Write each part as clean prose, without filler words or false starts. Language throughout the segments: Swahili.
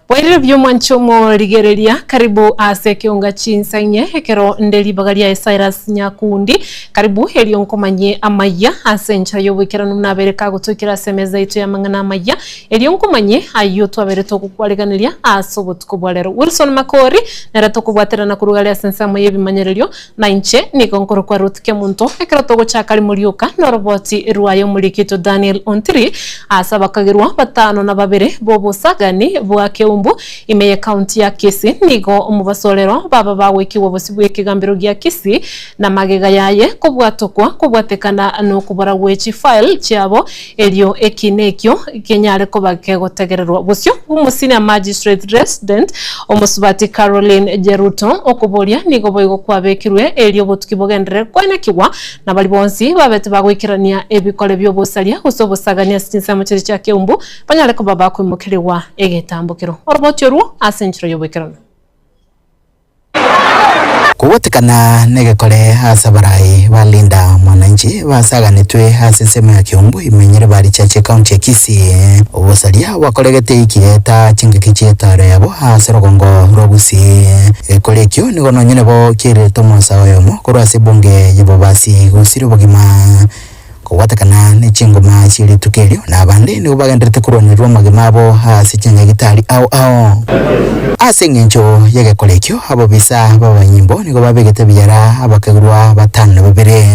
Wairire byo mwanchomo ligereria karibu ase kiunga chinsainye hekero ndeli bagaria Cyrus Nyakundi karibu helio nkomanye amaya ase nchara yo wikera numna bereka gutwikira semeza itu ya mangana amaya helio nkomanye ayo twabere tokukwareganiria aso tukubwalero Wilson Makori nera tokubwaterana kurugalia sensamo yebimanyererio na inche nikonkoro kwa rutike muntu hekero togo chakali mulioka no roboti ruayo mulikito Daniel Ontiri asa bakagirwa batano na babere bobo sagani bwake imeye county ya Kisii nigo umubasorero baba bawekiwe bosibwe kigambiro gya Kisii na magega yaye kubwatekana no kubara wechi file cyabo elio ekinekyo kenyare ko bakegotegererwa bosyo umusine magistrate resident omusubati Caroline Jeruto okuboria nigo boygo kwabekirwe elio botukibogendere kwenekiwa na bali bonsi babete bagwikirania ebikole byo bosalia usobosagania sinsamo cya Keumbu banyare ko baba kwimukiriwa egetambukiro orobotyoru asenchiro yobekerana kuwatikana negekole asabarai balinda mwananchi basaganitwe asesemo ya Keumbu imenyere bari chache county ya Kisii obosalia wakolegete ikieta chingikicheta yabo aserogongo rogusi ekolekyo nigono nyene bo kire tomosa oyomo korase bonge yebo basi gusiri bogima kuwatakana n'ikingoma kiri tukelyo nabandi ni ubagendete kuronirwa magimabo asichenga gitari au asengencho yege kolekyo abo bisa baba nyimbo niko babegete byara abakagurwa batanu babere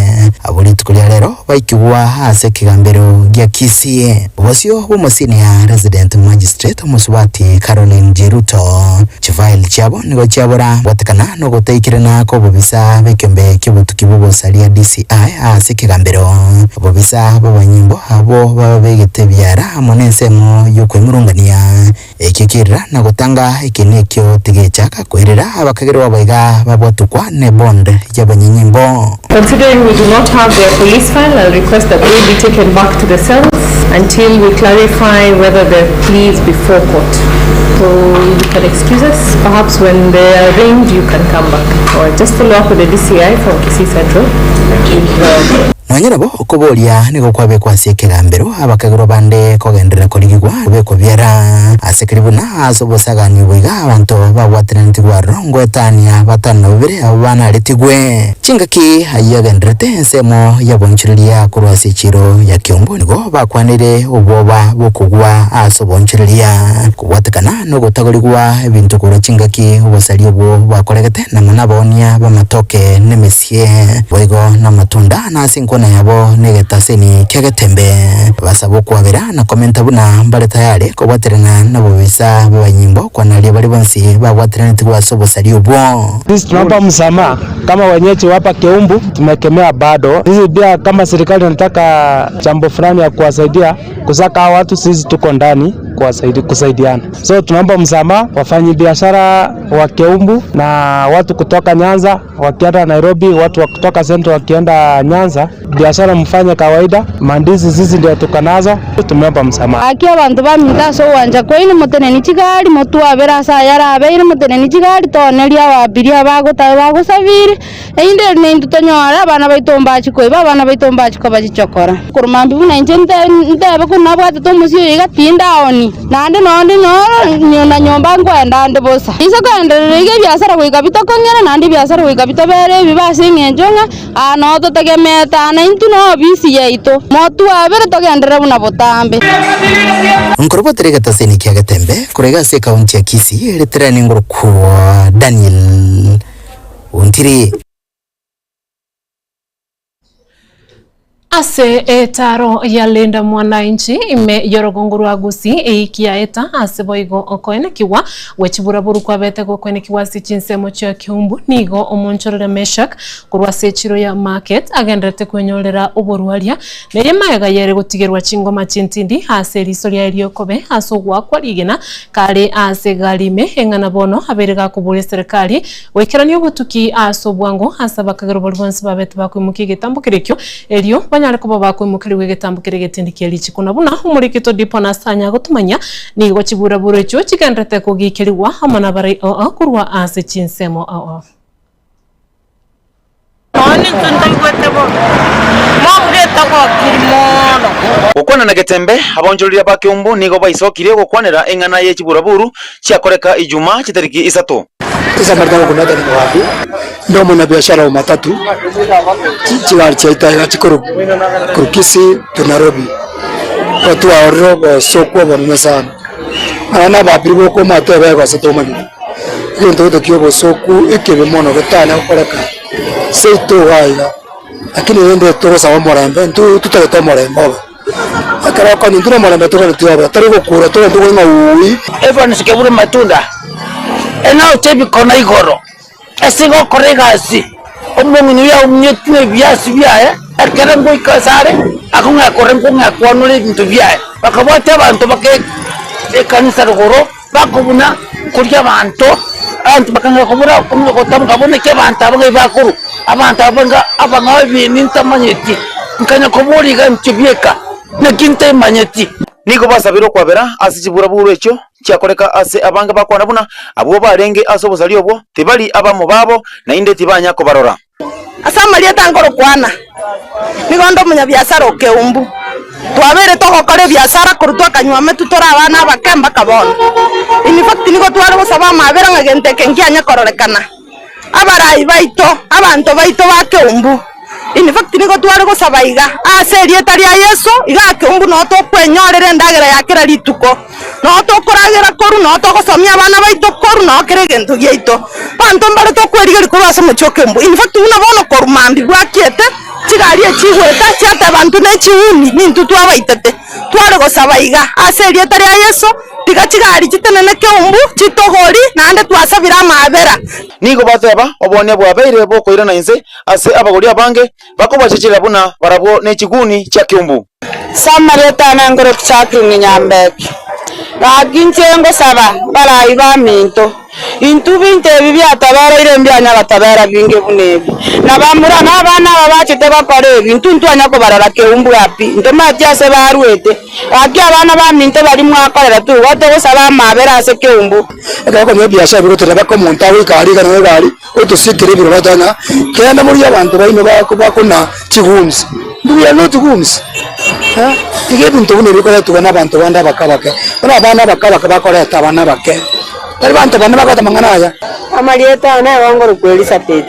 abuli tukulya lero baikigwa asekigambero gya Kisii bosyo umusini ya resident magistrate omusubati Caroline Jeruto chifail cyabo niko cyabora watakana no guteikirana ko bobisa bekembe kibutukibubo salia DCI asekigambero bobisa b'abanyimbo abo babegete byara amonensemo yuko imurungania ekikira na gutanga ikinekyo tigechaka kwerera abakagirwa baiga babwatukwa ne bond y'abanyimbo. Considering we do not have their police file, I'll request that they be taken back to the cells until we clarify whether they're pleas before court. So you can excuse us. Perhaps when they are arraigned, you can come back. Or just follow up with the DCI from Kisii Central. Mwanyerabo okubolia niko kwabe kwasekegambero abakagiro bande kogendera koligwa beko byara asekiribuna asobosagani bwiga abantu babwatenantigwa rongo etania batana babere abana letigwe chingaki ayagendrete ensemo yabonchirilia kurwasi chiro ya Keumbu nigo bakwanire oboba bokugwa asobonchirilia kubwatekana no gutagoligwa ebintu kuro chingaki obosali obo bakolegete na manabonia bamatoke nemesie bwigo na matunda na sinkona yabo negetaseni kegetembe basabo kwabera na komenta buna mbale tayari ko baterana nabo bisa banyimbo kwa nali bali bonsi babwaterana tigwa sobo salio bo. Sisi tunaomba msamaha kama wenyeji hapa Keumbu tumekemea bado. Sisi pia kama serikali nataka jambo fulani ya kuwasaidia kusaka watu, sisi tuko ndani kusaidiana. So tunaomba msamaha wafanyi biashara wa Keumbu na watu kutoka Nyanza wakienda Nairobi, watu wa kutoka Central wakienda Nyanza, biashara mfanye kawaida. Mandizi sisi ndio tukanazo, tumeomba msamaha. Aki abantu bamita so wanja koine muteneni chigari mutu abera sa yara abeire muteneni chigari tonelia wabiria bagusabire inde nindu tonyora abana baitomba chikoiba abana baitomba chikoba chichokora kurumambi buna injente ndebe kunabwate tomusio igatinda oni nande no na nyomba ngwenda ande bosa iso kanderege biashara kuikabita kongera nande biashara kuikabita bere bibase ngenjonga ano totegemeta na intu no bisi yeito motu abere togendera buna botambe nkoroboterega taseni kiagatembe kurega se kaunti ya Kisii leterani ngoroku Daniel Ontiri. Ase etaro ya lenda mwananchi ime yorogonguru agusi eikia eta ase boigo okoene kiwa wechibura buru kwa bete gokoene kiwa sichinsemo cha Keumbu nigo omonchorere Meshak kurwa sechiro ya market agendrete kwenyolera oboruaria neye maega yere gutigerwa chingoma chintindi ase risoria eliokobe asogwa kwa ligena kale ase galime engana bono aberega kubule serikali wekerani obutuki asobwango asaba kagero bolbonsi babete bakwimuki gitambukirikyo elio nyare ko babako mukiri getambukire getindikye lichikuna buna umurikito dipo nasanya gutumanya nigo chibura buro cyo kigandrete ko gikiriwa hamana bare kurwa ase chinsemo Morning Gukwana na Getembe abonjorira ba Kiumbu nigo baisokire gukwanira eng'ana ye Kiburaburu cyakoreka Ijumaa kitariki 3. Kisa martaba kunata ni wapi ndo mwana biashara wa matatu kichigari chaita chikuru kurukisi tu Nairobi watu wa robo soko bana sana ana babiri boko matebe kwa satoma ni ndo to kiyo soko ikebe mono gatana koreka seito waya lakini ndio to sawa morembe tutageta morembe akara kwa ndura morembe to kwa tari gukura to ndo ng'aui Evans kebure matunda ena utebi kona igoro esigo koregasi omunyu ya umnyetwe byasi byaye akara ngo ikasare akunga korengo ngakwanule bintu byaye bakabota abantu bake ekanisa rugoro bakubuna kurya abantu bakanga kubura kumwe gotamka bone ke abantu abange bakuru abantu abanga bininta manyeti nkanya kuburi ga mchibyeka nakinte manyeti nigo basabiro kwabera ase Kiburaburu ekyo kyakoreka ase abanga bakwana buna abo barenge ase obusali obwo tibali abamo babo na inde tibanya ko barora asa Maria tangoro kwana nigondo munya biashara Kiumbu twabere togokore biashara kurutwa kanywame tutora abana bakemba kabona in fact nigo twari gusaba mabera ngagente kengianya kororekana abarai baito abantu baito ba Kiumbu in fact nigo twari gusaba iga ase rieta ria Yesu iga Kiumbu no to kwenyorere ndagera yakira rituko no to koragera koru no to gusomia abana baito koru no kere gento giito bantu mbare to kwerigeri koru ase mucho Kiumbu in fact una bono koru mambi gwakiete chigari echigweta chata bantu ne chiuni nintu twabaitete twari gusaba iga ase rieta ria Yesu tiga chigari chitenene Kiumbu chitogori nande twasabira mabera nigo bateba obone bwabeire bokoira na inze ase abagori abange bakobachikira buna barabwo n'ekiguni kya Kiumbu Samaria tanangoro chakringi nyambeki bagincengo saba barayi baminto intu binte bibyatabara irembyanya batabara binge bunebi nabamura nabana babachite bakore bintu ntwanya ko barara Kiumbu yapi ndoma byase barwete agi abana baminto bari mwakorera tu wate gusaba mabera ase Kiumbu akako mwe biashara birutira bako monta wikari kana bari utusikire biro batana kenda muri abantu baino bakuna chigumsi we are not gums tige bintu bune bikora tubana abantu banda bakabaka bana bakabaka bakora tabana bake tari bantu bana bakata mangana aya amalieta na wango Elizabeth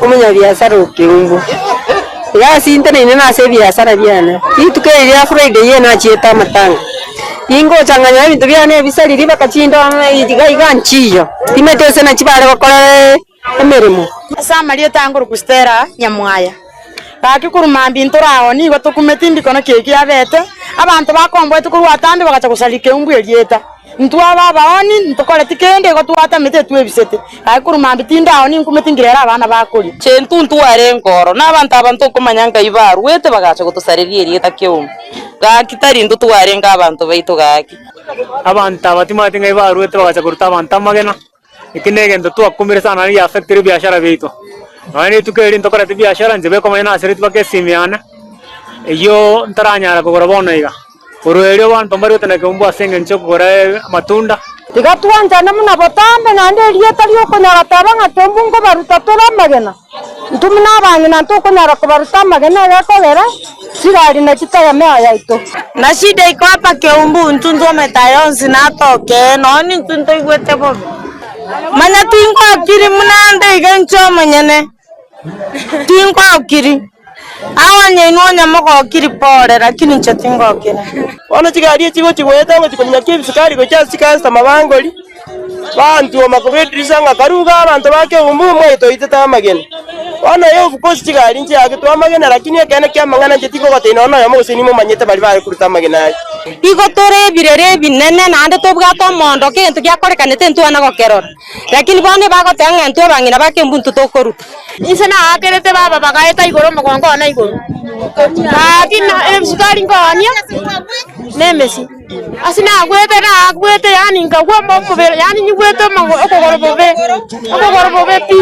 umunya biashara Kiumbu ya sintene ina se biashara byana ituke ya Friday yena chieta matanga ingo changanya bintu byane bisaliri bakachinda idiga iganchiyo timetese na chibare bakora emeremo asa malieta ngoro kustera nyamwaya baki kurumambi ntorao ni batukumetindi kono keki abete abantu bakombo tukurwatambe bakacha kusali Kiumbu elieta ntwa babaoni ntokole tikende go twata mete twebisete ai kurumambi tindao ni nkumetingirera abana bakuri chentu ntware ngoro n'abantu kumanyanga ibaru wete bagacha gutusaririe elieta Kiumbu gakitari ntutware ngabantu baito gaki abantu abatimati ngai baru wete bagacha kuruta abantu amagena ikinege ndo twakumire sana ya affectire biashara beito Wani tukeri ntokora biashara nzebe ko mayina asirit bake simiana iyo ntaranyara ko gorabona iga uruelio wan pambari tena Kiumbu asenge ncho kora matunda tigatwanja namuna botambe nande elieta lyo konyara tabanga Kiumbu ngo baruta tola magena ntumina abangi nanto konyara ko baruta magena yakobera sigari na chitaya mea yaito na shida iko hapa Kiumbu ntunzo metayonzi natoke noni ntunto igwete bo manya tingo akiri munande igencho manyene tingo akiri awanye inonya moko akiri pore lakini ncho tingo akiri wana chigari chigo chigweta ngo chikonya kibisukari go cyasi kasta mabangoli bantu omakobedrisa nga karuga abantu ba Kiumbu mweto itata magene wana yo of course chigari nje agitwa magene lakini akene kya mangana nje tingo gatino no yamo sinimo manyete bali bari kuruta magene igo tore birere binene nande tobwato mondo kintu gyakorekanete ntwana gokerora lakini bone bagotenga ntu bangina ba Kiumbu ntutokoruta isena akerete baba bagaeta igoro mugongo na igoro lakini ebisukari ngonya nemesi asina agwete yani ngagwa mumubere yani nyugwete mango okogoro bobe pi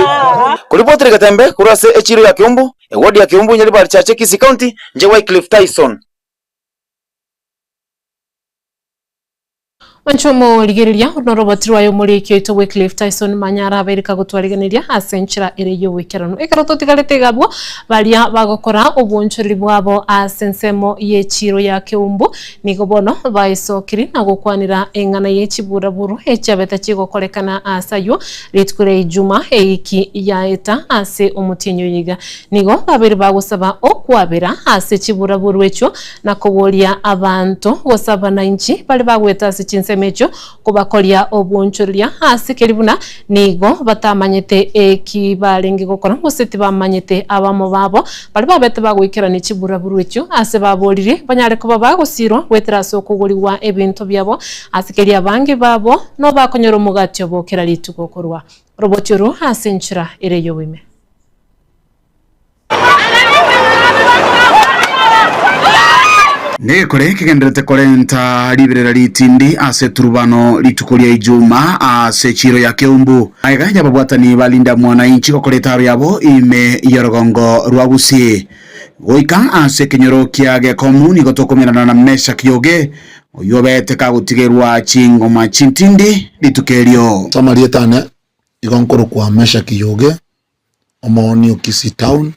kuripotera Getembe kurase echiro ya Kiumbu ewodi ya Kiumbu nyali bari chache Kisii County nje Wycliffe Tyson Manchomo ligereria no robot rwayo muri kyoito Wycliffe Tyson Manyara berika gutwariganiria asenchira ere yo wekerano ekaroto tigalete gabwo balia bagokora obunchori bwabo asensemo yechiro ya Keumbu nigo bono baisokiri na gukwanira engana yechibura buru echabeta chigokorekana asayo ritkure Juma eiki yaeta ase omutinyo yiga nigo babiri bagusaba okwabera ase chibura buru echo na kobolia abantu gosaba na inchi bali bagweta ase mecho kubakolia obunchuria hasi keribuna nigo batamanyete ekibarengi gukora musiti bamanyete abamo babo bali babete bagwikira ni kibura burucho ase babolire banyare kuba bagusiro wetera sokuguriwa ebintu byabo asikeria bangi babo no bakonyoro mugatyo bokera litugokorwa robotiro hasenchira ereyo wime Nekore kigenderete korenta liberera litindi ase turubano litukulia Ijuma ase chiro ya Keumbu aigaja babwatani balinda mwananchi kokoretaro yabo ime yorogongo rwagusi goika ase kinyoro kiage komuni gotokomerana na mesha kyoge oyobete kagutigerwa chingoma chintindi litukelio samarietane igonkoro kwa mesha kyoge omoni Okisi town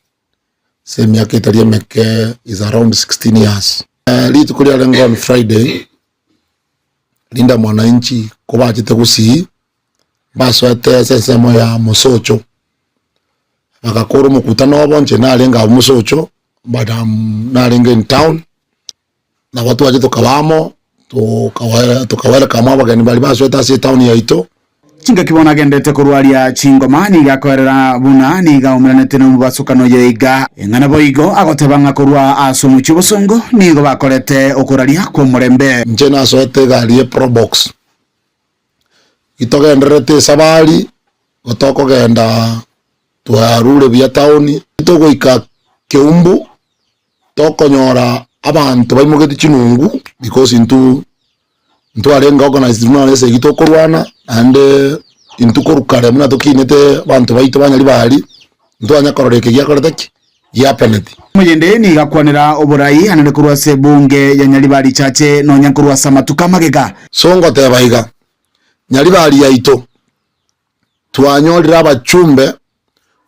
semi yake taria meke is around 16 years. Litukulia lengo on Friday linda mwananchi kuba chitegusi baswete sesemo ya musocho bakakoro mukutano bonje nalenga musocho badam nalenga in town na watu waje tukawamo tukawera kama bagani bali baswete ase town ya ito chinga kibona gendete kurwaria chingoma ni gakorera buna ni gaumeranete no mubasukano yeiga engana boigo agotebanga kurwa asumu chibosongo ni go bakorete okuraria ku murembe nje nasoete galie probox itogenderete sabali gotoko genda twarure bya town itogoika Keumbu tokonyora abantu baimugete chinungu because into arenga organized no nese gitokorwana ande intukorukare muna tokinete bantu baito banyali bali ntwanya kororeke gyakoreteki yapeneti mujende ni gakwanira oburai anene kurwa se bunge ya nyali bali chache no nyankurwa samatuka magega songo tebaiga nyali bali yaito twanyolira abachumbe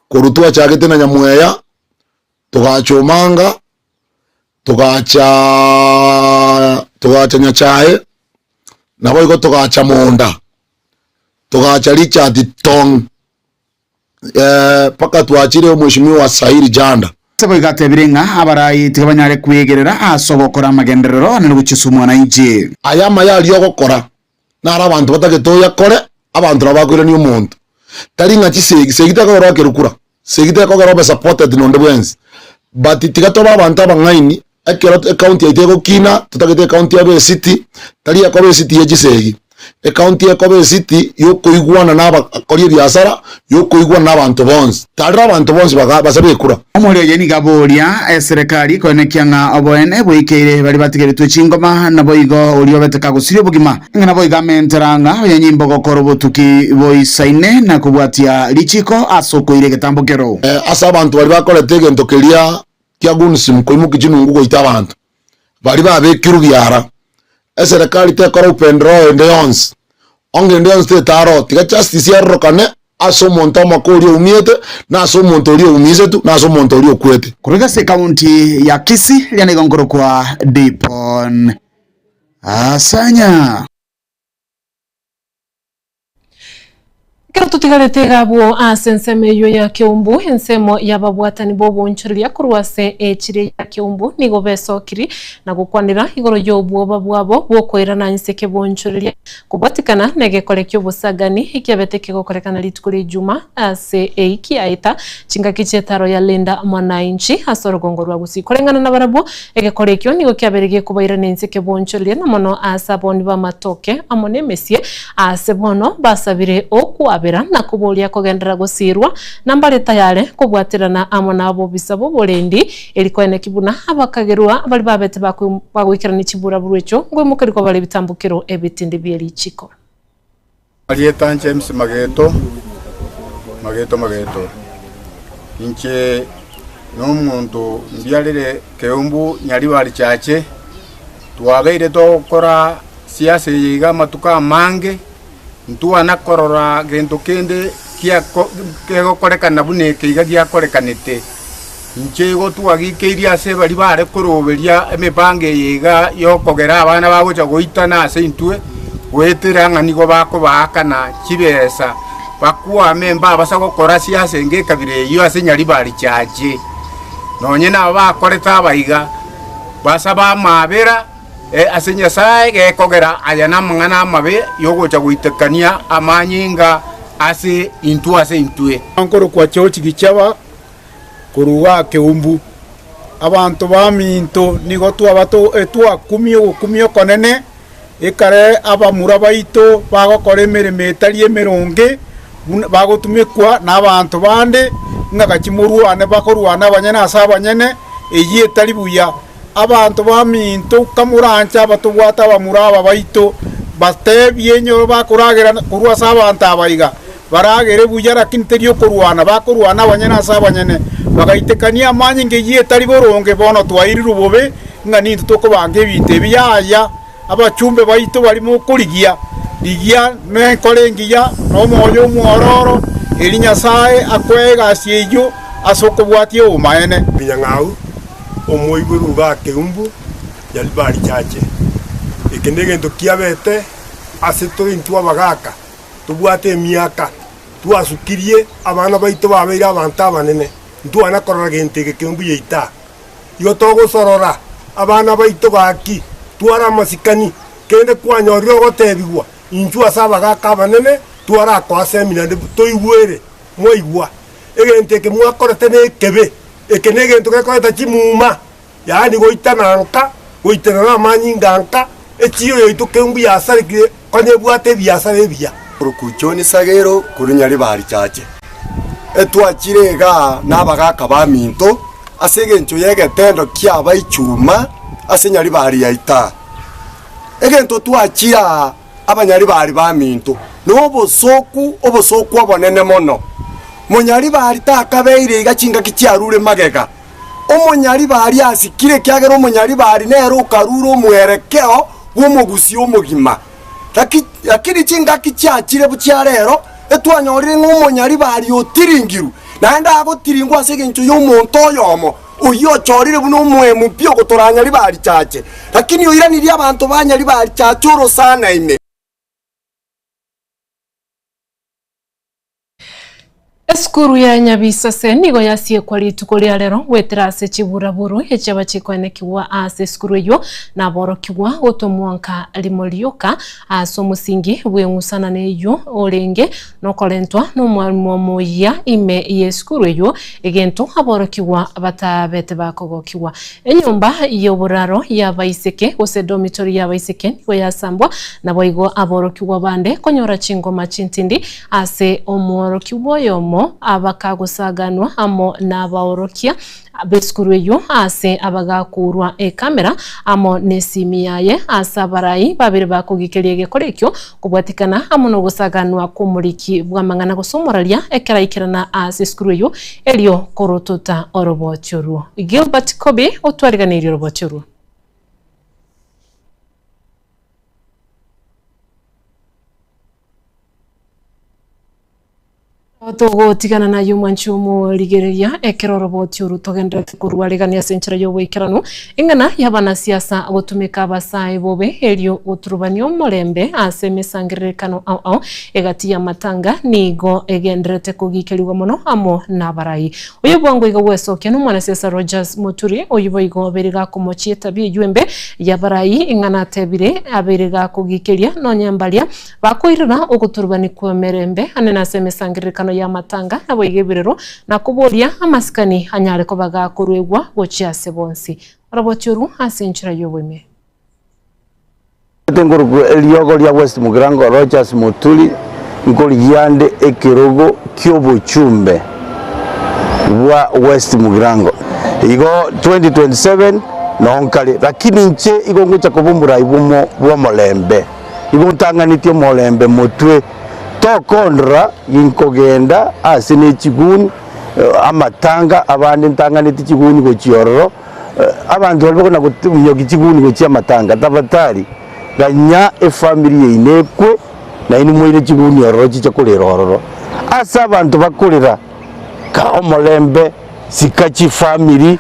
kurutwa chagete na nyamweya tugachomanga tugacha nyachae nabo iko tugacha monda tugacha Richard Tong paka tuachire mheshimiwa Sairi Janda sebo igate birenga abarai tigabanyare kwegerera asobokora magenderero anene guchisumwa na inji ayama yali yogokora nara abantu batagetoya kore abantu nabakwira ni umuntu taringa chisegi segita ko roke rukura segita ko robe supported no ndebwenzi but tigatoba abantu abangaini account ya itego kina tutagete account ya city tali ya Kobe city ya gisegi account ya Kobe city yoko igwana naba kori biasara yoko igwana nabantu bonse tali abantu bonse basabe kura omuri yeni gaboria serikali konekianga oboene boikeire bali batigeretwe chingoma na boigo uri obeteka gusirio bugima ngana boiga menteranga yenyimbo gokoro botuki boisaine na kubwatia lichiko asoko ile getambokero asa abantu bali bakorete gento kelia kyagunisi mkoimu kijinungu go itabantu bali babekiru byara serikali tekora upendro endeyons onge endeyons te taro tiga justice ya rokane aso monto makori umiete na aso monto ri umizetu na aso monto ri okwete kurega se county ya Kisii liane gongoro kwa Dipon Asanya Kero tutigarete gabo asensemeyo ya Keumbu ensemo yababwatani bobo nchiriya kurwase echire ya Keumbu nigo besokiri na gukwanira igoro yobu babwabo bokoira na nseke bonchiriya kubatikana nege kolekyo busagani ikyabeteke gokorekana litukuri Juma ase eiki aita chinga kichetaro ya Linda mwananchi asorogongo rwa gusikorengana na barabo ege kolekyo nigo kyaberege kubaira nseke bonchiriya na mono asaboni ba matoke amone mesie asebono basabire okwa na kubolia kogendera gusirwa nambare tayare kubwatirana amo nabo bisabo bolendi elikwene kibuna abakagerwa bali babete bagwikira ni kibura burwecho ngwe mukariko bali bitambukiro ebitindi byeli chiko Alieta James Mageto inche no muntu mbyalire Keumbu nyali bali chache twageire to kora siasa yiga matuka mange ntuana korora gento kende kia kego korekana bune kiga gia korekanete nchego tuagikeiria ase bari bare koroberia emipange yiga yokogera abana bagocha goitana ase intwe gwetera ng'anigo bako bakana chibesa bakwa memba basa gokora siasa enge kabire yo ase nyari bari chache nonye na bakoreta abaiga basa ba mabera ase Nyasaye gekogera aya namang'ana amabe yogocha goitekania amanyinga ase intwe ankoro kwa chochi gichaba kuruga keumbu abantu baminto nigo twabato kumio konene ikare abamura baito bagokora emirimo etari emeronge bagotumikwa n'abantu bande ng'agachimurwane bakorwana abanyene ase abanyene eyi etari buya abantu baminto kamurancha batubwata abamura aba baito batebie enyo bakoragera kurwa ase abantu abaiga baragere buya lakini terio korwana bakorwana abanyene ase abanyene bagaitekania amanyi ngeyi etari boronge bono twairi rubobe ng'ani tukobanga ebinto ebyaya abachumbe baito barimo kurigia ligia nenkolengia nomoyo omwororo eri Nyasaye akwega sieyo asokobwatie omaene binyang'au omoiguru ga keumbu yali bari chache ikende gento kiabete ase tointu abagaka tubwate emiaka twasukirie abana baito babeire abantu abanene ntwana korora gente keumbu yeita yo togosorora abana baito gaki twara masikani kende kwanyorio gotebigwa inchua sabagaka abanene twara kwa seminary toigwere moigwa egente ke mwakorete ne kebe ekenege ntugekoreta chimuma yani goitananka goitana manyinganka echiyo yoito kembu yasarikire konye bwate byasare bya rukuchoni sagero kurunyari bari chache etwachirega nabagaka baminto asegencho yegetendo kya baichuma asenyari bari yaita egento twachira abanyari bari baminto nobosoku obosoku abonene mono monyari bari takabeire igachinga kichiarure magega omonyari bari asikire kyagero omonyari bari nero karuro mwerekeo gwomugusi omugima lakini chinga kichiachire buchiarero etwanyorire ng'omonyari bari otiringiru naenda agotiringwa asegencho y'omonto oyomo oyo chorire buno omwemu pio gotoranyari bari chache lakini oiranirie abantu banyari bari chache orosana ime. Eskuru ya Nyabisase nigo yasie kwa rituko ria rero wetera ase chiburaburu echaba chikwanekiwa ase eskuru yo naborokiwa otomwanka limolioka aso musingi bwengusana neyo olenge nokolentwa no mwalimu moya ime yeskuru yo egento aborokiwa batabete bakogokiwa enyumba yoburaro ya baiseke ose dormitory ya baiseke nigo yasambwa naboigo aborokiwa bande konyora chingoma chintindi ase omworokiwa yomo abakagosaganwa amo nabaorokia beskuru yo ase abagakurwa kamera amo nesimi yaye asabarai babiri bakugikerie gekorekyo kubwatikana amo no gusaganwa kumuriki bwamangana gusomoraria ekeraikirana ase skuru yo elio korotota orobochuru Gilbert Kobe otwariganiri orobochuru Togo tigana na yumanchumu ligereria ekeroroboti urutogenda kuruwaregania senchera yo wekirano ingana yabana siasa abotumika basai bobe elio uturubanyo molembe asemesangirekano au egati ya matanga nigo egendrete kugikeliwa mono amo nabarai uyo bwango igwesoke no mwana siasa Rogers Muturi uyo boigo beriga kumochieta bi yuembe yabarai ingana tebire aberiga kugikelia no nyambalia bakoirira uguturubani kwa merembe anena semesangirekano ya matanga nabo igebirero na kuboria amasikani anyare ko bagakurwegwa gochia sebonsi robochuru asenchira yobweme tengorugo eliogo lya West Mugirango Rogers Muturi ngoli yande ekirogo kyobuchumbe wa West Mugirango igo 2027 nonkali lakini nche igo ngocha kubumbura ibumo bwa molembe igo ntanganitio molembe mutwe tokondra yinkogenda asine chiguni amatanga abandi ntanganiti chiguni go chiororo abantu balibona gutumyo kichiguni go chia matanga tabatari ganya efamily inekwe na ini mwire chiguni oroji chakulira ororo asa abantu bakulira ka omolembe sikachi family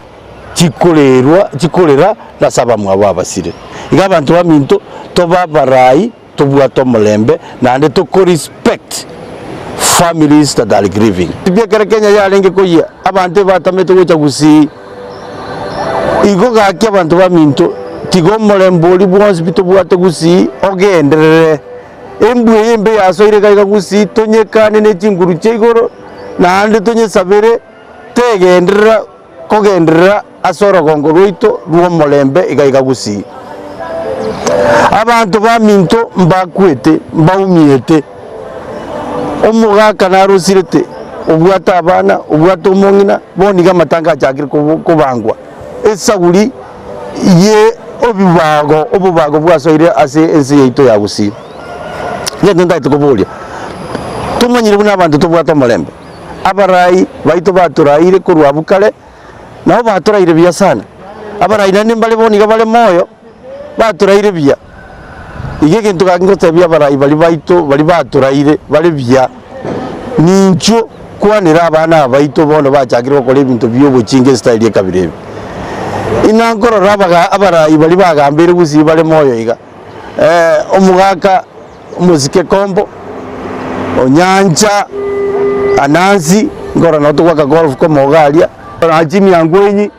chikulira na saba mwabo abasire iga abantu baminto toba barai tobwato molembe na ande to respect families that are grieving tibia kera Kenya yarenge koya abantu batamete gocha gusi igo gaki abantu baminto tigo molembe oli bwonsi bitobwate gusi ogenderere embe yasoire gaiga gusi tonyekane ne chinguru chegoro na ande tonye sabere tegenderera kogenderera asoro gongo rwito rwo molembe igaiga gusi abantu baminto mbakwete mbaumiete omugaka narusirete obwata abana obwata omongina boniga matanga cyakire kubangwa esaguri ye obubago bwasoire ase ensi yeito ya gusi ngende ndahita kubulia tumanyire buna abantu tobwata molembe abarai baito baturaire kurwa bukale nabo baturaire bya sana abarai nani mbale boniga bale moyo baturaire bya ige kintu kangotebya abarai bali baito bali baturaire bale bya nincho kwanira abana baito bono bachakire gukora ibintu by'obukinge style yekabirebe inankoro rabaga abarai bali bagambire gusi bale moyo iga omugaka umuzike kombo onyanja anansi ngora noto kwa golf ko mogalia ajimi angwenyi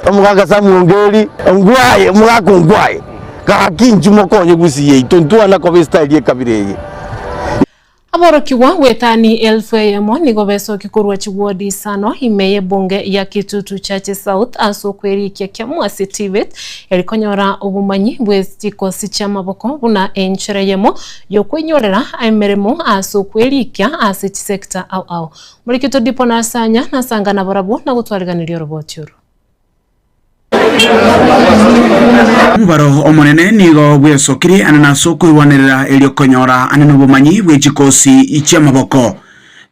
omugaka samuongeri ngwaye mugaka ngwaye kakinju mokonye gusi yeito ntwana ko style yekabireye aborokiwa wetani elfu yemo nigo beso kikurwa chigwodi sano imeye bunge ya Kitutu Chache South aso kweri kia mwasi tivet elikonyora ubumanyi bw'ekikosi ky'amaboko buna enchere yemo yokwenyorera emeremo aso kweri kia ase sector au muri kito dipo nasanya nasangana barabo na gutwariganira roboti uru Mubaro omonene nigo bwesokiri ananasoko iwanirira elio konyora ananobumanyi bw'ekikosi iky'amaboko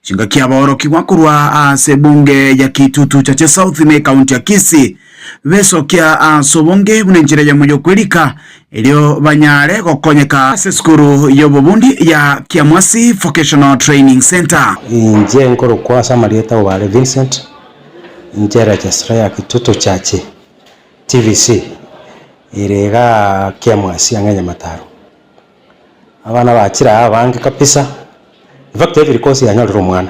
chinga kyaboroki wakurwa ase bunge ya Kitutu Chache South me county ya Kisii besokya asobonge bunenjire ya moyo kwelika elio banyare gokonyeka ase skuru yobobundi ya Kiamwasi Vocational Training Center inje nkoro kwa Samarieta wale Vincent njera chasra ya Kitutu Chache TVC irega Kiamwasi anganya mataro abana bakira abange kapisa in fact every course yanyorero mwana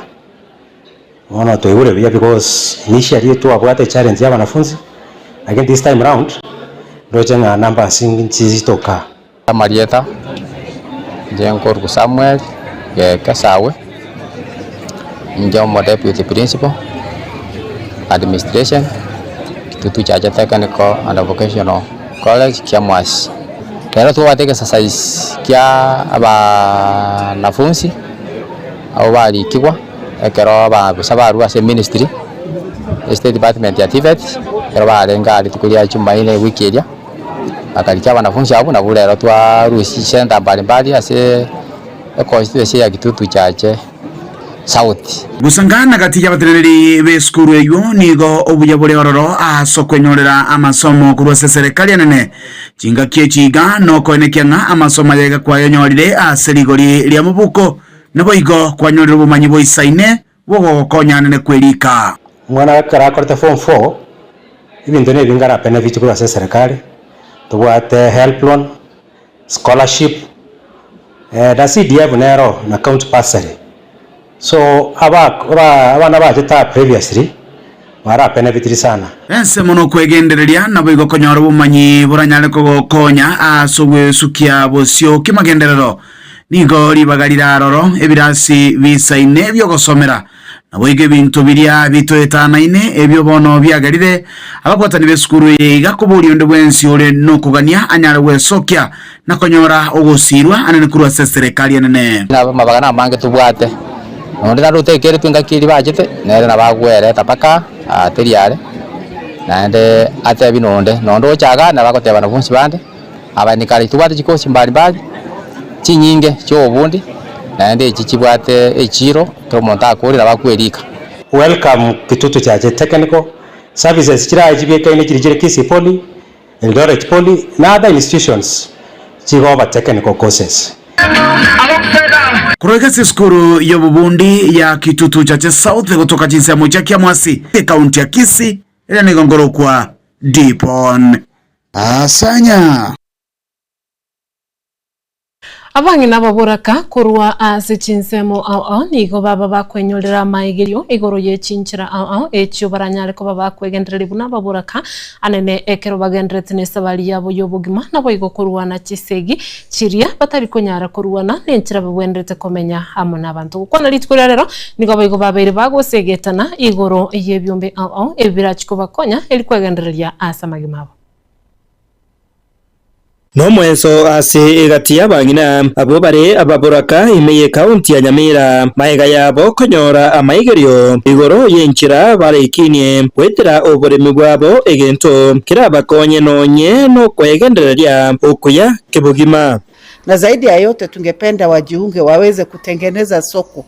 wana toyure bya because initially to abwate challenge y'abanafunzi again this time round roje nga number singi toka Marieta Jenkor ku Samuel ye Kasawe Njomo deputy principal administration Kitutu Chache Technical and Vocational College Kiamwasi kero tuwateke sasa kia aba nafunzi au bali kigwa ekero ba sabaru ase ministry state department ya TVET kero barenga alitukulia chumba ile wiki ile akalikia wanafunzi abo na bulero twa rusi center mbalimbali ase constituency ya Kitutu Chache South gusangana kati y'abatereri b'eskuru eyo nigo obuyabole ororo asokwenyorera amasomo kurwa serikali anene chinga kiechiga no konekyanga amasomo yega kwa yonyorire aserigori lya mubuko nabo igo kwanyorera ubumanyi boisaine bwo konyanene kwelika mwana karakorte form 4 ibintu ne bingara benefit kurwa serikali tubwate help loan scholarship da CDF nero na account bursary so abana bajeta previously bara benefit sana ense mono kwegendereria nabo igo konyora ubumanyi buranyale ko konya asogwe sukia bosyo kimagenderero nigo libagalira roro ebirasi bisaine byo gosomera nabo ige bintu biria bitoetanaine ebyo bono byagalire abakwatani b'eskuru yiga kubuli ndo bwensi ole no kugania anyale wesokya nakonyora ogosirwa anene kurwa serikali anene nabo mabagana mange tubwate ondera rutekere twingakiri bajete nere nabagwere tapaka ateriare nande ate binonde nondo chaga nabakoteba nafunsi bande abanikali tubwate chikosi mbali chinyinge chobundi nande chichibwate echiro tomonta akorera bakwelika welcome Kitutu Chache Technical Services chira jibye kaine chiri Kisii Poly Eldoret Poly na other institutions chigoba technical courses. Kuroga skuru ya Bubundi ya Kitutu Chache South kutoka jinsi ya moja kia Mwasi kaunti ya Kisii ila nigongoro kwa Dipon Asanya. Abangi nababuraka kurwa ase chinsemo ao nigo baba bakwenyolera maigerio igoro ye chinchira ao echo baranyale ko baba kwegenderera buna baburaka anene ekero bagendrete ne sabali yabo yobugima nabo igo kurwa na chisegi chiria batari konyara kurwana nenchira babwendrete komenya amo nabantu kwana litkurira rero nigo bigo babere bagosegetana igoro ye byombe ao ebirachiko bakonya eli kwegenderera asa magimabo. No mwenso ase egati y'abangina abo bare ababuraka imeye kaunti ya Nyamira maega yabo konyora amaigerio igoro yenchira barekinie wetera oboremi bwabo egento kirabakonye nonye no kwegendereria okuya kibugima. Na zaidi ya yote tungependa wajiunge waweze kutengeneza soko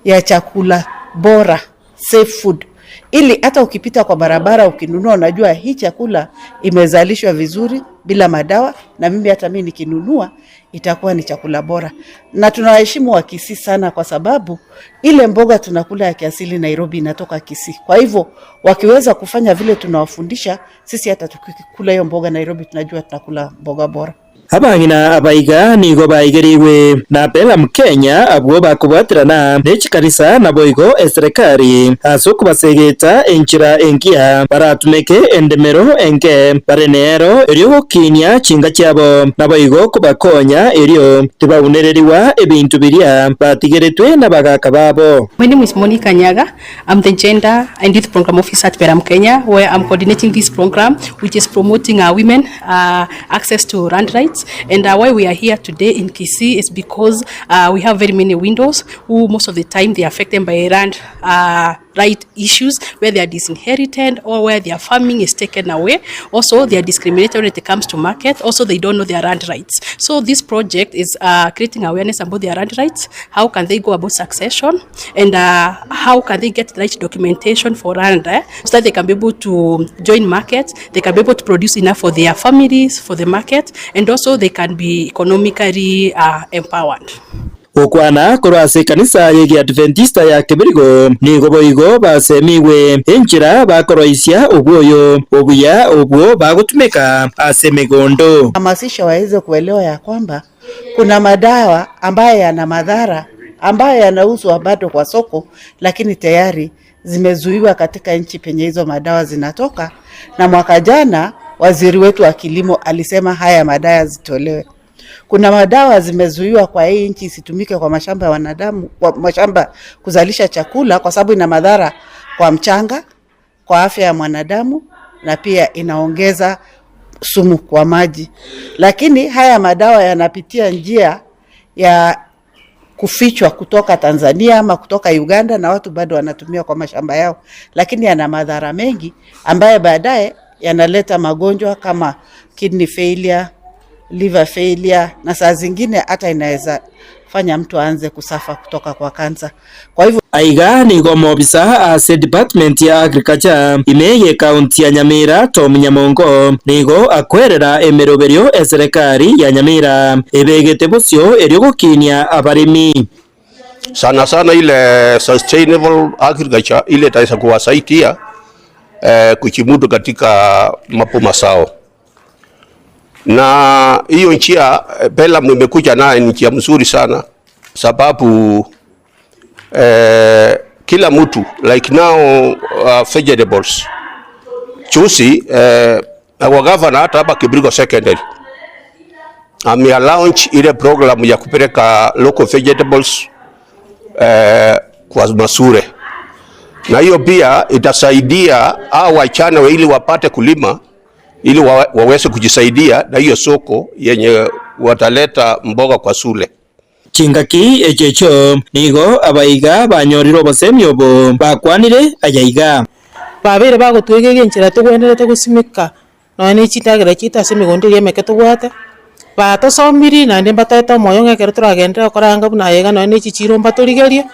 ya chakula bora, safe food, ili hata ukipita kwa barabara ukinunua unajua hii chakula imezalishwa vizuri bila madawa, na hata mimi nikinunua itakuwa ni chakula bora. Na tunawaheshimu wa Kisii sana kwa sababu ile mboga tunakula ya kiasili Nairobi inatoka Kisii. Kwa hivyo wakiweza kufanya vile tunawafundisha, sisi hata tukikula hiyo mboga Nairobi tunajua tunakula mboga bora. Abangina abaiga nigo baigeriwe na bela Mkenya abo bakubatirana nechikanisa naboigo eserikali aso basegeta enchira enkia baratumeke endemero enke barenero eriyo kinya chinga cyabo naboigo kubakonya eriyo tibaunereriwa ebintu biria batigeretwe nabagaka babo. My name is Monica Nyaga. I'm the Gender and Youth Program Officer at Beram Kenya, where I'm coordinating this program which is promoting women access to land rights. And why we are here today in Kisii is because we have very many windows who most of the time they are affected by land right issues, where they are disinherited or where their farming is taken away. Also, they are discriminated when it comes to market. Also, they don't know their land rights. So this project is creating awareness about their land rights. How can they go about succession, and how can they get the right documentation for land so that they can be able to join markets, they can be able to produce enough for their families, for the market, and also they can be economically empowered. Okwana korase kanisa yegi Adventista ya Kibirigo nigo boigo basemiwe enchira bakoroisia obwoyo obuya obwo bagutumeka asemegondo. Hamasisha waweze kuelewa ya kwamba kuna madawa ambayo yana madhara ambayo yanauzwa bado kwa soko, lakini tayari zimezuiwa katika nchi penye hizo madawa zinatoka, na mwaka jana waziri wetu wa kilimo alisema haya madawa zitolewe. Kuna madawa zimezuiwa kwa hii nchi isitumike kwa mashamba ya wanadamu, kwa mashamba kuzalisha chakula, kwa sababu ina madhara kwa mchanga, kwa afya ya mwanadamu, na pia inaongeza sumu kwa maji. Lakini haya madawa yanapitia njia ya kufichwa kutoka Tanzania ama kutoka Uganda, na watu bado wanatumia kwa mashamba yao, lakini yana madhara mengi ambayo baadaye yanaleta magonjwa kama kidney failure, liver failure, na saa zingine hata inaweza fanya mtu aanze kusafa kutoka kwa kansa. Kwa hivyo aiga nigo mobisa ase department ya agriculture imeye kaunti ya Nyamira Tom Nyamongo nigo akwerera emeroberio eserikali ya Nyamira ebegete busyo eryo gukinya abarimi sana sana ile sustainable agriculture ile itaweza kuwasaidia kuchimudu katika mapoma sao. Na hiyo njia Bela mmekuja naye ni njia mzuri sana, sababu kila mtu like now vegetables chusi wa governor hata hapa Kibirigo secondary launch ile program ya kupeleka local vegetables kwa masure, na hiyo pia itasaidia hao wachana ili wapate kulima ili waweze kujisaidia na hiyo soko yenye wataleta mboga kwa sule. Chingaki echecho nigo abaiga banyoriro bosemyo bo bakwanire ayaiga babere bagotwege genchira tugwenderete gusimika none chitagira chita semigondirie meketo gwate batosomiri na ndemba taeta moyo ngekere turagendera koranga buna yega none chichiro mbaturigerie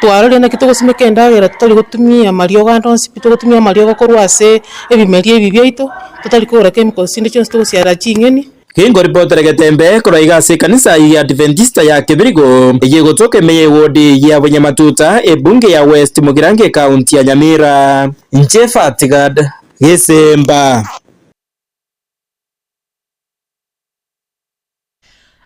twarore na kitugusimika ndagira tutari gutumia mario gandonsi gutumia mario gokorwa ase ebimerie ebi byaito tutari kugura chemicals indi chonse tugusiara chingeni. Kingo reporter Getembe kuraiga se kanisa ya Adventista ya Kibirigo igigotoka meye wodi ya Bunyamatuta ebunge ya West Mugirange County ya Nyamira. Nchefa Tigad Gesemba.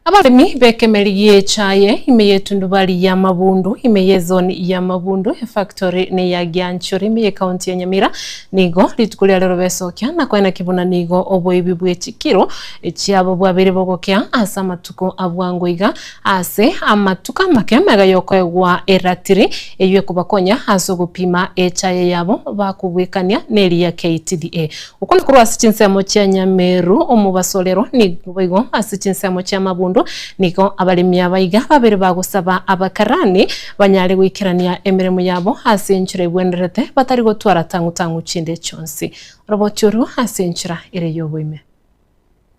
Abarimi bekemeriye chaye imeye tundubali ya Mabundu imeye zone ya Mabundu factory ne ya Gyanchori imeye county ya Nyamira nigo litukulia lero besokya na kwena kibuna nigo oboibibwe chikiro echiabo bwabere bogokya asa matuko abwangoiga ase amatuka makemega yokoegwa eratiri eywe kubakonya aso gupima echaye yabo bakubwekania neri ya KTDA ukona kurwa asichinsemo cha Nyameru omubasolero nigo asichinsemo cha Mabundu niko abalimi abayiga babere bagusaba abakarani banyare gwikirania emirimo yabo hasenchire bwenderete batari gotwara tangu chinde chonsi robochuru hasenchira ire yoboime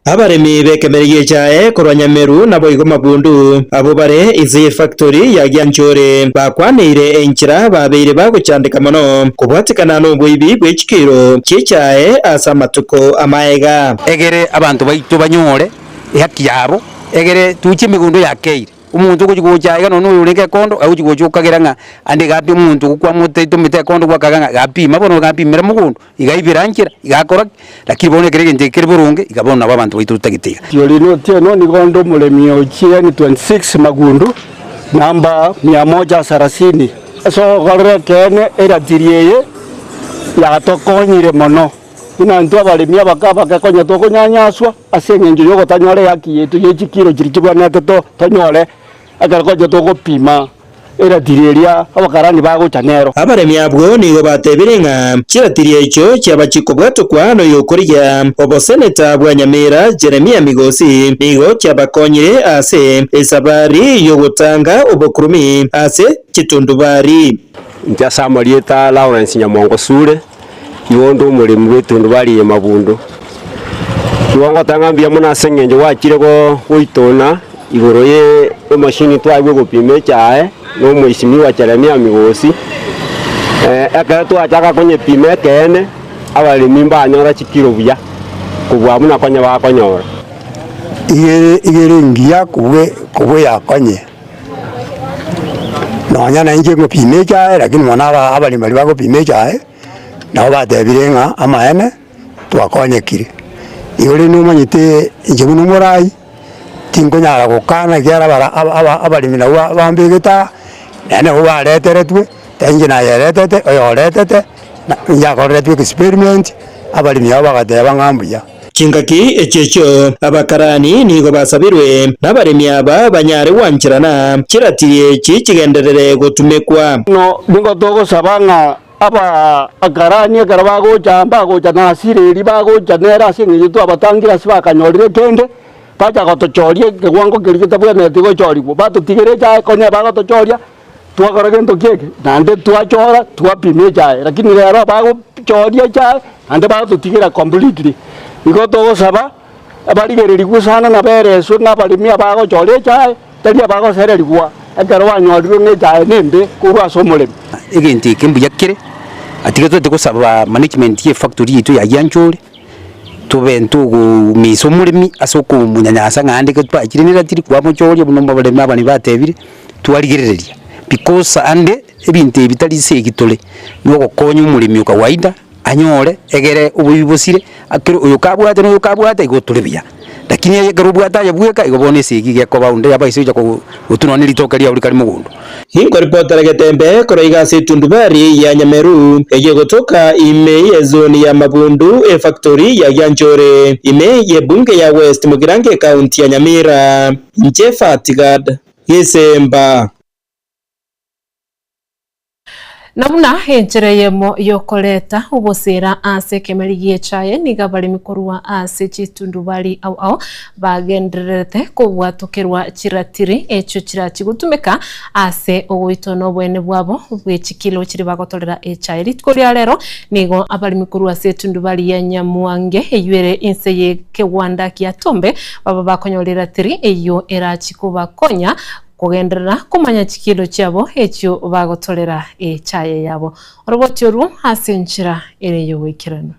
abaremi bekemeriye chae korwa Nyameru nabo igo Mabundu abo bare izi factory ya Gyanchore bakwanire enchira babeire baguchandika mono kubwatikana n'obwibi bw'ekikiro cy'icyae asa matuko amaega egere abantu baitu banyore haki yabo egere tuche migundo ya keire umuntu kujigucaga none urenge kondo aujigocukagira nga andi gapi umuntu kwa muteto mite kondo kwa kaganga gapi mabono gapi mera mugundo igaibirangira igakora lakini bone kerege ndekere burunge igabona abantu baitu tagitiga Tiolino tieno ni kondo mulemi ochia ni 26 Magundu namba 130 so gore kene era tiriye ya tokonyire mono ina ntwa balimi abakaba kakonya tokonyanyaswa asengenje yogo tanyore yaki yetu yechikiro kirikibwana to tanyore agarikoje tokopima era direria abakarani bagucanero abaremi abwo nigo batebirenga kiratirie ico cyabachiko bwatokwa no yokorya oboseneta bwa Nyamira Jeremia Migosi nigo cyabakonyire ase esabari yogotanga obokurumi ase kitundubari ntia Samarieta Lawrence Nyamongo Sule iwondo mulimi wetundu bali Mabundu kiwango tangambia muna sengenje wakire go witona igoro ye machine twagwe gupime cyae no mwishimi wa Jeremia Migosi aka twachaka konye pime kene abalimi mbanyora chikiro buya kubwa muna konye bakonyora igere ngiya kubwe yakonye nonya na nje gupime cyae lakini mwana abalimi bali bagupime cyae nabo batebirenga amaene twakonyekire igore numanyite injemu numurai tinkonyara gukana kiara bara abalimi nabo bambigita nene ubareteretwe tenje na yeretete oyoretete nyakoretwe experiment abalimi abo bagateba ngambuya Chingaki echecho abakarani nigo basabirwe n'abaremi aba banyare wankirana kiratiye kikigenderere gutumekwa no ningo togo sabanga aba akarani karabago chamba go chanasireri bago chanera singi tu abatangira sibakanyorire kende pacha gotochorie kegwango kirikita bwene tigo choriwo batutigere cha konya bago tochoria twakora gento kieke nande twachora twapimie chae lakini lero bago choria chae ande bago tutigera completely iko togo saba abarigereri kusana na bereso na balimia bago choria chae taria bago sereri kwa akarwa nyorire ne chae nembe kurwa somole egenti kimbuyakire atigeto tegusaba management ye factory yitu ya Gyanchore tubentu miso mulimi asoko munyanyasa ngande ke twakirinira tiri kwa muchori bunomba balemi abani batebire twaligerereria because ande ebinte bitali segitole nuko konyu mulimi ukawaida anyore egere ubibusire akiro uyukabwate no yukabwate igotulebya lakini yegarubwata yabweka igobone sigi geko baunde yabaise uja kutunwa nilitokeria uri kali mugundu hingo reporter Getembe koroiga situndubari ya Nyameru egegotoka ime ye zone ya Mabundu factory ya Gyanchore ime ye bunge ya West Mugirange County ya Nyamira Nchefa Tigad Gesemba Namuna henchereyemo yokoleta ubosera ase kemeriye chaye niga bali mikorwa ase chitundubali au bagenderete kubwatokerwa chiratiri echo chirachi gutumeka ase ogwitono bwene bwabo bwechikilo chiri bagotolera echaye litkolia lero nigo abali mikorwa ase tundubali ya Nyamuange eyere inseye kewanda kia Tombe baba bakonyolera tiri eyo erachi kubakonya kugenderera kumanya chikilo cyabo ekyo bagotolera echaye yabo orobotyo ru hasenchira ere yo wikirano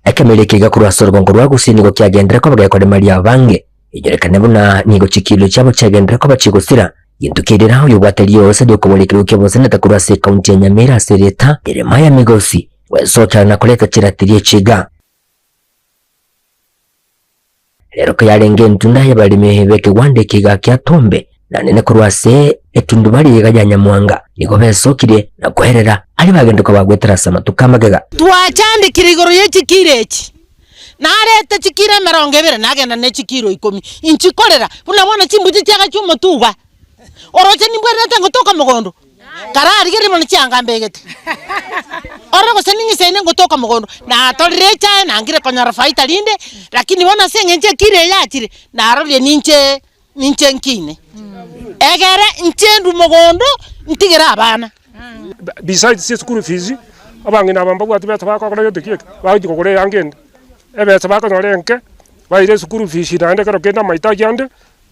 akamelekega kurwasa rugongo rwa gusini go kyagendera ko bagakora Maria bange igerekane buna nigo chikilo cyabo cyagendera ko bacigusira yindukirira uyu bwatari yose dyo kubolekera ukebose natakurwasa county ya Nyamira sereta Jeremiah Migosi wesoka na kuleta kiratiriye ciga rero ko yarenge ntunda yabalime beke wande kiga kyatombe nanene kurwase etundu bali yegajanya mwanga niko besokire na guherera ari bagende ko bagwetera samatuka magaga twacandikira igoro y'ikireki narete chikire 20 nagenda ne chikiro 10 inchikorera unabona chimbuji cyaka cy'umutuba oroche nimbwerete ngotoka mugondo karari gere mona cyanga mbegete ora ko seningi sene ngotoka mugondo na torecha nangire konyara faita linde lakini bona senge nche kire yachire na arolie ninche nkine egere nchendu mugondo ntigera abana besides school fees abange nabamba bwatu batabaka ko yote kike baji ko kore yangende ebe tabaka no renke baire school fees nande karo kenda mahitaji ande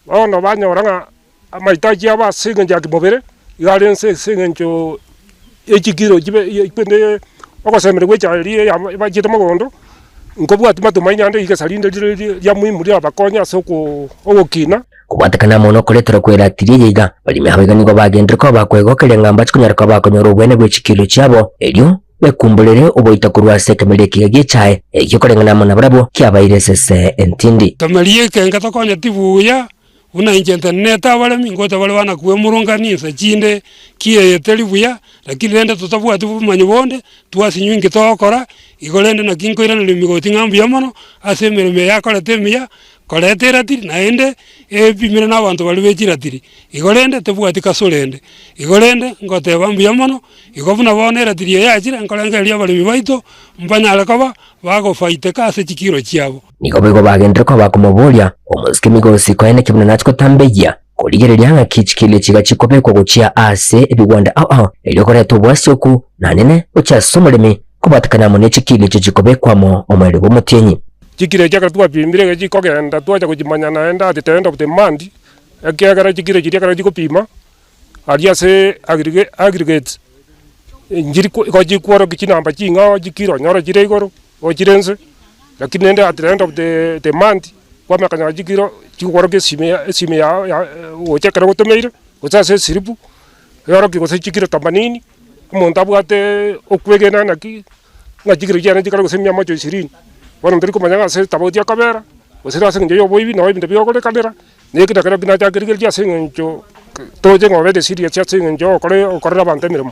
ono banyoranga mahitaji aba singe ya kibobere yalen singe ncho ekigiro jibe ipende okosemere gwechali bajite mugondo nkobwatu matumanya ande igasalinde ya muhimu ya bakonya soko ogokina kubatakana mono koletera kwera tiriyiga bali mehabega nigo bagendera ko bakwego kelengamba chikunyara ko bakonyora ubwene bw'ekikilo cyabo elyo bekumbulere uboita kurwase kameleki yagicaye ekikolengana mona barabo kyabaire sese entindi kamaliye kenga tokonya tibuya una internet abale mingota bale bana kuwe murunganisa chinde kiye telibuya lakini lende tutabwa tubumanyo bonde twasinyingi tokora igolende na kinkoira na migoti ngambu yamono asemere me yakole temia koletera tiri naende epimire n'abantu bali bekira tiri igolende tebwati kasolende igolende ngote bambya mono igobuna bonera tiri yakira nkolenga lya bali bibaito mpanyala kaba bago faite kase chikiro cyabo nigo bego bagendera ko bakomobolia omusike Migosi ko ene kibuna natko tambeya koligereria nga kichikile chiga chikopeko gucia ase ebigwanda elyo kore tubwasyoku nanene ucha somolemi kubatakana mone chikile chikobekwamo omwele bomutyenyi chikire cyaka twapimbire gikogenda twaja kujimanya naenda at the end of the month akagara chikire chiria kara chikopima aria se aggregate njiri ko jikworo kicinamba chinga jikiro nyoro jire igoro o jirense lakini nenda at the end of the month kwa makanya jikiro chikworo ke sime ya o chakara gotomeire gotase siripu yoro ki gose chikiro tambanini umuntu abwate okwegena naki ngajikiro cyane chikara gosemya macho 20 wana ndiri kumanya se taboti akabera osira se ngeyo boibi no ibinde byogole kanera nekita kara bina chakirigel ya sengencho toje ngobede siria cya sengencho okorera bantemiremo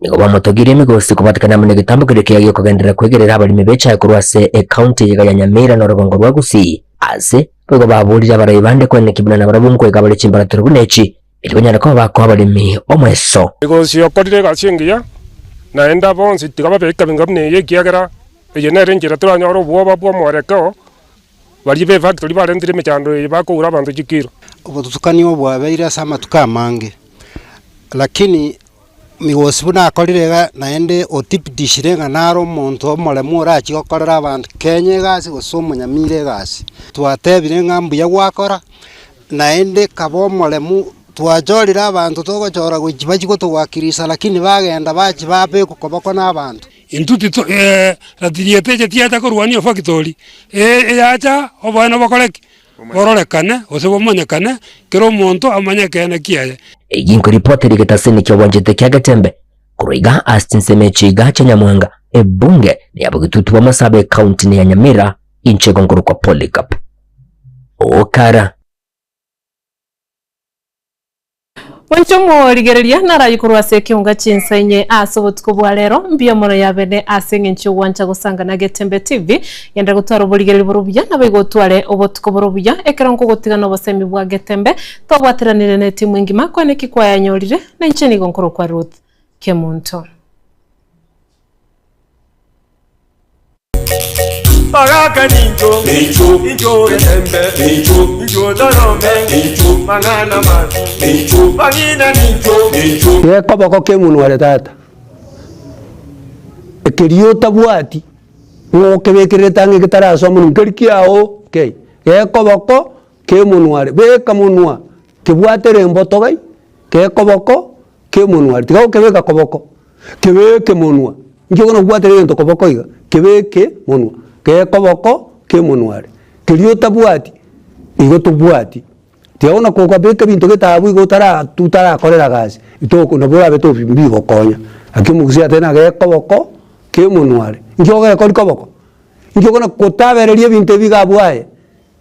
nigo bamutogire Migosi kubatakana mune gitambukire kiyagiye kugendera kwegerera abalimi becaye kurwase county ya Nyamira no rugongo rwa Gusii ase bego baburira barayi bande kwene kibuna na barabumwe kabale chimbaratero bunechi ilibonyana ko bako abalimi omweso Migosi yokorire gasengiya naenda bonsi tigaba beka bingamne yekiyagara ejenere njira turanyoro bwoba bwo mwareko bali be factory barendire mechando bako ura bantu chikiro obutukanio bwabeire sama tukamange lakini Migosi buna akorirega naende otipidishirenga naro muntu omolemu orachi gokorera abantu Kenya gasi gosomo Nyamire gasi twatebire ngambu ya gwakora naende kabo molemu twajorira abantu togochora gochibachi gotwakirisa lakini bagenda bachi babe kukobako n'abantu intuti ratiriete tiata korwanio factory yacha obana bakoreki bororekane osebomanyekane kero muntu amanyekane kiaye eginko reporter getaseni kyo wanjete kyagatembe kuruiga Austin Semechiga cha Nyamwanga ebunge yabugitutu wa Masabe county ya Nyamira inchego nguru kwa Polycarp okara Wanchomo rigereria narayikurwa sekiunga chinsenye asobotko bwalero mbia mono yabene asengencho wancha gusanga na Getembe TV yenda gutwara buligere burubya nabego tware obotko burubya ekeronko gotigana obosemi bwa Getembe tobwatiranire ne timu ngima kone kikwaya nyorire na ncheni gonkoro kwa Ruth Kemunto Pagaka ninjo, ninjo Getembe, ninjo Dorome, mangana matu, pangina ninjo. Ye koboko ke munu wale tata. Ekiriyo tabwati. Ngoke bekire tangi kitara so munu kirkiao, ke. Ye koboko ke munu wale. Be kamunwa. Kibwate rembo togai. Ke koboko ke munu wale. Tiga ke beka koboko. Ke be ke munwa. Njo kono bwate rembo koboko iga. Ke be ke munwa. ke koboko ke munware kelio tabwati igo tubwati tiona ko kwabeka bintu getabu igo tutara korera gasi itoko no bora beto bigo konya akimugusia tena ke koboko ke munware njoge ko koboko njoge na kotabereria bintu bigabwaye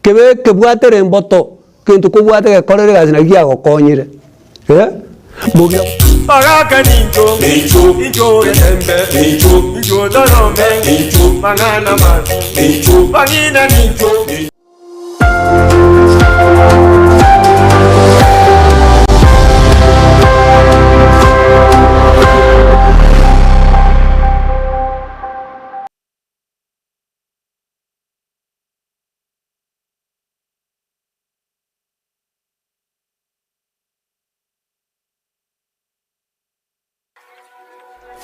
kebe kebwatere mboto kintu kubwate ke korera gasi na giago konyire Bugya Bagaka ninjo ninjo rembe ninjo dorome ninjo mangana man ninjo bangina ninjo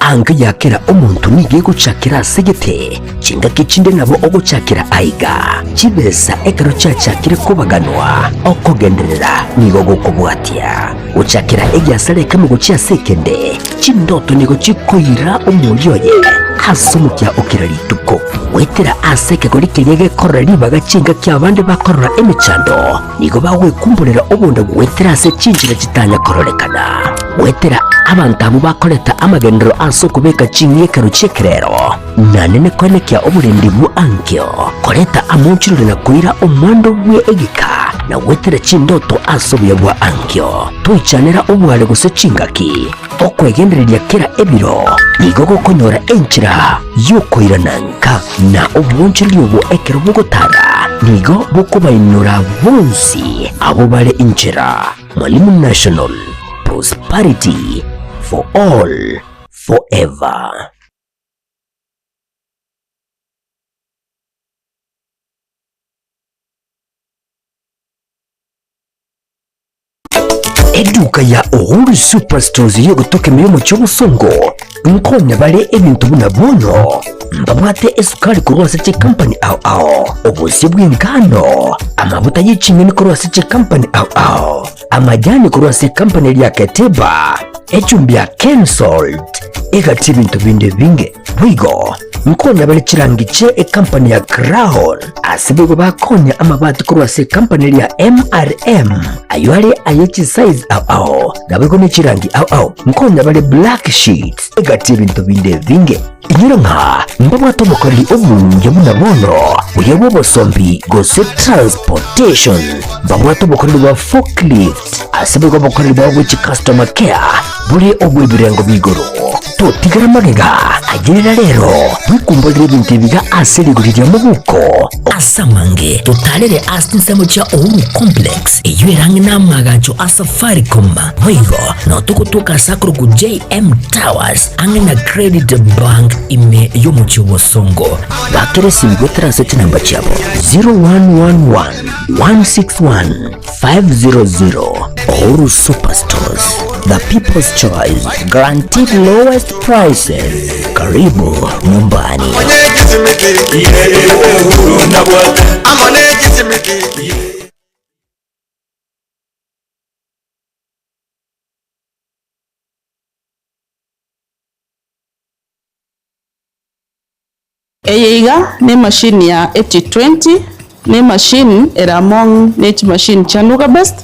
anga yakera omuntu nigiye gucakira segete cinga kicinde nabo ogucakira aiga kibesa ekaro cyacakire kubaganwa okogenderera nigo gukubwatia ucakira egyasale kama gucia sekende cindoto nigo cikoira umuryoye hasumukya okirarituko wetera aseke kuri kinyege korari bagacinga kyabande bakorora emicando nigo bawe kumburira obunda wetera se cinjira kitanya kororekana wetera abantamu bakoreta amagendero aso kubeka cinye karucekerero nanene kwenekya oburindi bu ankyo koreta amunchirure na kuira omwando bwe egika na wetera cindoto aso bwa ankyo tuichanera obwale guse cingaki okwegendereria kera ebiro nigo gukonyora enchira yukoira nanka na obunchiri bwo ekero bugotara nigo bukubainura bunsi abo bale inchira Mwalimu National prosperity for all forever. Eduka ya Uhuru Superstores yo gutoka milimo cy'obusongo nkonya bale ebintu buna bono mbabwate esukari kurwasa cye company ao obusi bw'ingano amavuta y'ikimini kurwasa cye company ao amajyani kurwasa company ya Keteba echumbya Kensalt egati ibintu bindi binge bwigo nkonya bale kirangice company ya Crown asibigo bakonya amabati kurwasa company ya MRM aywale ayechi size ao nabego nechirangi ao nkonya bale black sheets egati ibintu bindi binge inyiro nka mbabwato mukori obunge bunabono uyebo bosombi gose transportation mbabwato mukori wa forklift asibigo mukori wa which customer care buri obwebirengo bigoro totigara magega agirira rero bikumbolire ibintu biga aserigurira mu buko asamange totalere asinsemo cha Uhuru complex eyerange namagacho asafaricom bwigo no tukutuka sakuru ku JM Towers angena credit bank ime yo mu cyobosongo bakere simbo transit number chabo 0111 161 500 Uhuru Superstores, the people's choice, guaranteed lowest prices. Karibu nyumbani. Eyeiga ne machine ya 8020 ne machine eramong net machine chanuka best